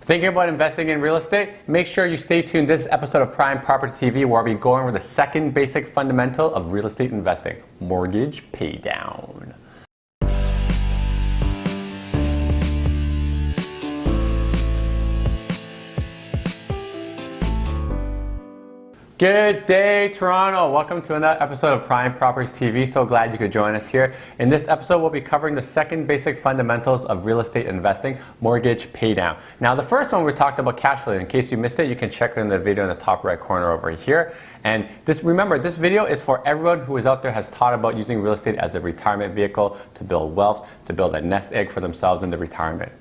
Thinking about investing in real estate? Make sure you stay tuned this episode of Prime Properties TV where we'll be going over the second basic fundamental of real estate investing, mortgage paydown. Good day, Toronto. Welcome to another episode of Prime Properties TV. So glad you could join us here. In this episode, we'll be covering the second basic fundamentals of real estate investing, mortgage paydown. Now, the first one we talked about cash flow. In case you missed it, you can check in the video in the top right corner over here. And remember, this video is for everyone who is out there has thought about using real estate as a retirement vehicle to build wealth, to build a nest egg for themselves in the retirement.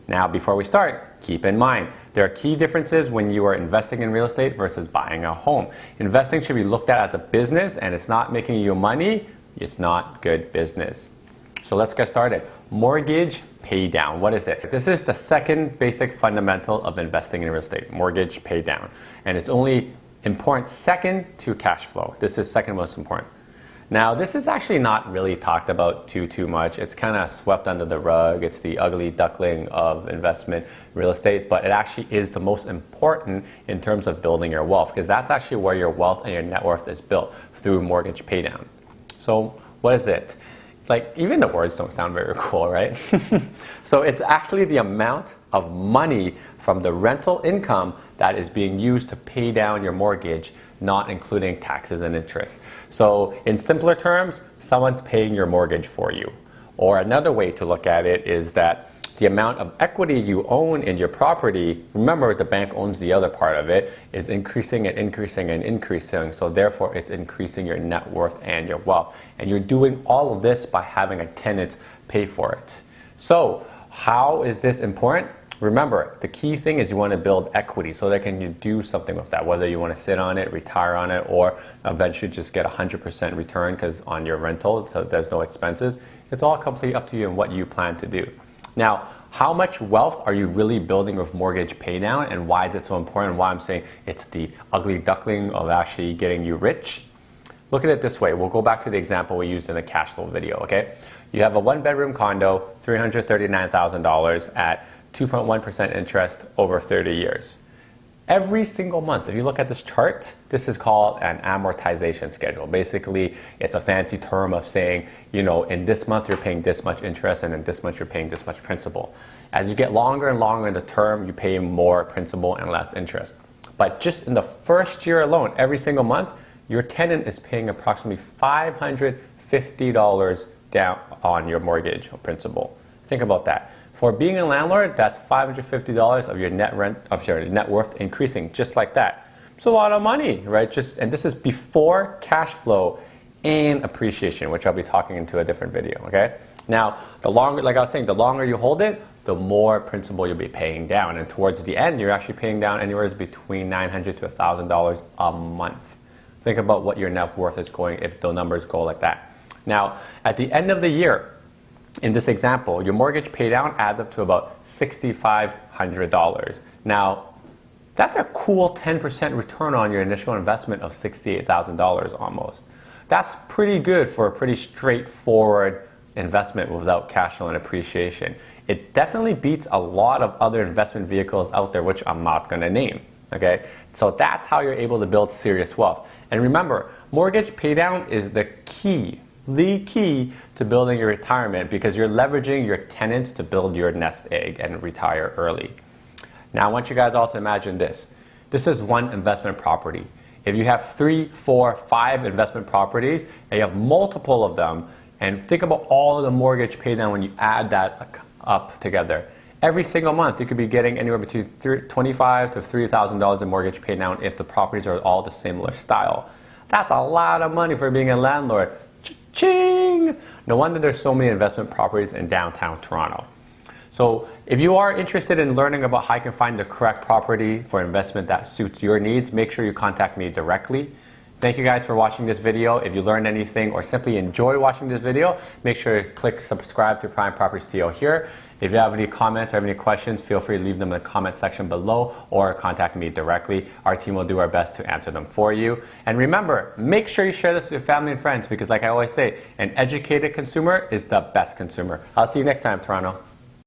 Now, before we start, keep in mind, there are key differences when you are investing in real estate versus buying a home. Investing should be looked at as a business, and it's not making you money, it's not good business. So let's get started. Mortgage paydown, what is it? This is the second basic fundamental of investing in real estate, mortgage paydown. And it's only important second to cash flow. This is second most important. Now, this is actually not really talked about too much. It's kind of swept under the rug. It's the ugly duckling of investment real estate, but it actually is the most important in terms of building your wealth, because that's actually where your wealth and your net worth is built, through mortgage paydown. So what is it? Like, even the words don't sound very cool, right? So it's actually the amount of money from the rental income that is being used to pay down your mortgage, not including taxes and interest. So in simpler terms, someone's paying your mortgage for you. Or another way to look at it is that the amount of equity you own in your property, remember the bank owns the other part of it, is increasing and increasing and increasing. So therefore it's increasing your net worth and your wealth. And you're doing all of this by having a tenant pay for it. So how is this important? Remember, the key thing is you want to build equity so that you do something with that, whether you want to sit on it, retire on it, or eventually just get 100% return because on your rental, so there's no expenses. It's all completely up to you and what you plan to do. Now, how much wealth are you really building with mortgage paydown, and why is it so important? Why I'm saying it's the ugly duckling of actually getting you rich? Look at it this way. We'll go back to the example we used in the cash flow video, okay? You have a one-bedroom condo, $339,000 at 2.1% interest over 30 years. Every single month, if you look at this chart, this is called an amortization schedule. Basically, it's a fancy term of saying, you know, in this month you're paying this much interest and in this month you're paying this much principal. As you get longer and longer in the term, you pay more principal and less interest. But just in the first year alone, every single month, your tenant is paying approximately $550 down on your mortgage or principal. Think about that. For being a landlord, that's $550 of your net rent, of your net worth increasing just like that. It's a lot of money, right? And this is before cash flow and appreciation, which I'll be talking into a different video, okay? Now, the longer, like I was saying, the longer you hold it, the more principal you'll be paying down. And towards the end, you're actually paying down anywhere between $900 to $1,000 a month. Think about what your net worth is going if the numbers go like that. Now, at the end of the year, in this example, your mortgage paydown adds up to about $6,500. Now, that's a cool 10% return on your initial investment of $68,000 almost. That's pretty good for a pretty straightforward investment without cash flow and appreciation. It definitely beats a lot of other investment vehicles out there, which I'm not going to name. Okay, so that's how you're able to build serious wealth. And remember, mortgage paydown is the key to building your retirement, because you're leveraging your tenants to build your nest egg and retire early. Now, I want you guys all to imagine this. This is one investment property. If you have 3, 4, 5 investment properties and you have multiple of them, and think about all of the mortgage paydown when you add that up together. Every single month, you could be getting anywhere between $25,000 to $3,000 in mortgage paydown if the properties are all the similar style. That's a lot of money for being a landlord. Ching! No wonder there's so many investment properties in downtown Toronto. So if you are interested in learning about how you can find the correct property for investment that suits your needs, make sure you contact me directly. Thank you guys for watching this video. If you learned anything or simply enjoy watching this video, make sure to click subscribe to PrimePropertiesTO here. If you have any comments or have any questions, feel free to leave them in the comment section below or contact me directly. Our team will do our best to answer them for you. And remember, make sure you share this with your family and friends, because like I always say, an educated consumer is the best consumer. I'll see you next time, Toronto.